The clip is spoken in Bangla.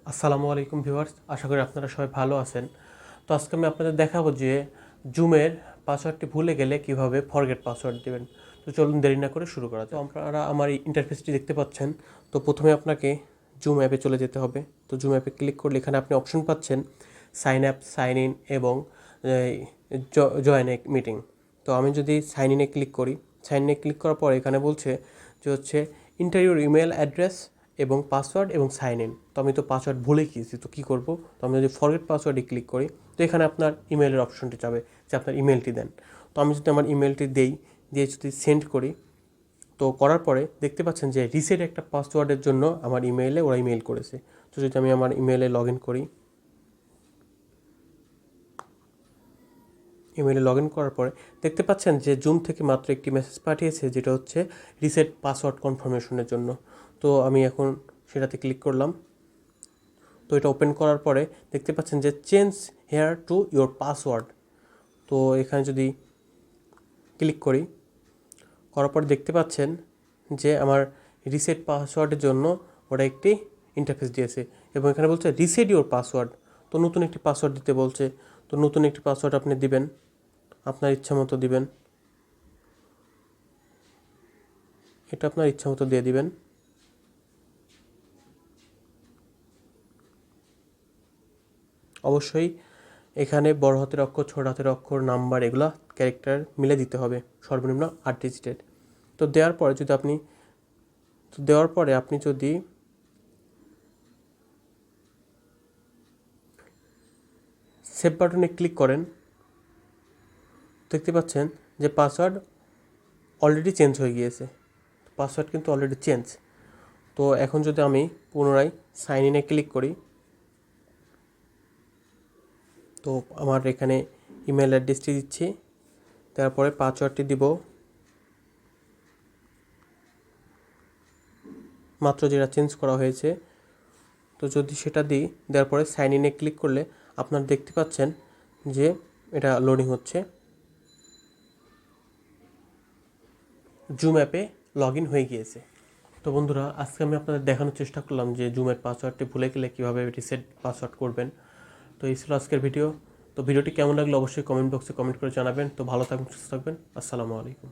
আসসালামু আলাইকুম ভিউয়ার্স, আশা করি আপনারা সবাই ভালো আছেন। তো আজকে আমি আপনাদের দেখাবো যে জুমের পাসওয়ার্ডটি ভুলে গেলে কিভাবে ফরগেট পাসওয়ার্ড দেবেন। তো চলুন দেরি না করে শুরু করা যাক। তো আপনারা আমার এই ইন্টারফেসটি দেখতে পাচ্ছেন। তো প্রথমে আপনাকে জুম অ্যাপে চলে যেতে হবে। তো জুম অ্যাপে ক্লিক করলে এখানে আপনি অপশন পাচ্ছেন সাইন আপ, সাইন ইন এবং জয়েন এ মিটিং। তো আমি যদি সাইন ইনে ক্লিক করি, সাইন ইনে ক্লিক করার পর এখানে বলছে যে হচ্ছে ইন্টার ইউর ইমেল অ্যাড্রেস এবং পাসওয়ার্ড এবং সাইন ইন। তো আমি তো পাসওয়ার্ড ভুলে গিয়েছি, তো কী করবো? তো আমি যদি ফরগেট পাসওয়ার্ডে ক্লিক করি, তো এখানে আপনার ইমেলের অপশনটি যাবে যে আপনার ইমেলটি দেন। তো আমি যদি আমার ইমেলটি দিয়ে যদি সেন্ড করি, তো করার পরে দেখতে পাচ্ছেন যে রিসেট একটা পাসওয়ার্ডের জন্য আমার ইমেইলে ওরা ইমেল করেছে। তো যদি আমি আমার ইমেলে লগ ইন করি, ইমেলে লগ ইন করার পরে দেখতে পাচ্ছেন যে জুম থেকে মাত্র একটি মেসেজ পাঠিয়েছে, যেটা হচ্ছে রিসেট পাসওয়ার্ড কনফার্মেশনের জন্য। তো আমি এখন সেটাতে ক্লিক করলাম। তো এটা ওপেন করার পরে দেখতে পাচ্ছেন যে change hair to your password. তো এখানে যদি ক্লিক করি, করার পরে দেখতে পাচ্ছেন যে আমার রিসেট পাসওয়ার্ডের জন্য ওরা একটি ইন্টারফেস দিয়েছে এবং এখানে বলছে রিসেট ইওর পাসওয়ার্ড। তো নতুন একটি পাসওয়ার্ড দিতে বলছে। তো নতুন একটি পাসওয়ার্ড আপনি দিবেন, আপনার ইচ্ছা মতো দিবেন। এটা আপনার ইচ্ছা মতো দিয়ে দিবেন। অবশ্যই এখানে বড় হাতের অক্ষর, ছোট হাতের অক্ষর, নাম্বার এগুলো ক্যারেক্টার মিলে দিতে হবে, সর্বনিম্ন 8 ডিজিটের। তো দেওয়ার পরে আপনি যদি সেভ বাটনে ক্লিক করেন, দেখতে পাচ্ছেন যে পাসওয়ার্ড অলরেডি চেঞ্জ হয়ে গিয়েছে। পাসওয়ার্ড কিন্তু অলরেডি চেঞ্জ। তো এখন যদি আমি পুনরায় সাইন ইনে ক্লিক করি, তো আমার এখানে ইমেল অ্যাড্রেসটি দিচ্ছি, তারপরে পাসওয়ার্ডটি দিব মাত্র যেটা চেঞ্জ করা হয়েছে। তো যদি সেটা দিই, দেওয়ার পরে সাইন ইনে ক্লিক করলে আপনারা দেখতে পাচ্ছেন যে এটা লোডিং হচ্ছে। জুম অ্যাপে লগ ইন হয়ে গিয়েছে। তো বন্ধুরা, আজকে আমি আপনাদের দেখানোর চেষ্টা করলাম যে জুমের পাসওয়ার্ডটি ভুলে গেলে কীভাবে রিসেট পাসওয়ার্ড করবেন। তো এই ছিল আজকের ভিডিও। তো ভিডিওটি কেমন লাগলো অবশ্যই কমেন্ট বক্সে কমেন্ট করে জানাবেন। তো ভালো থাকবেন, সুস্থ থাকবেন। আসসালামু আলাইকুম।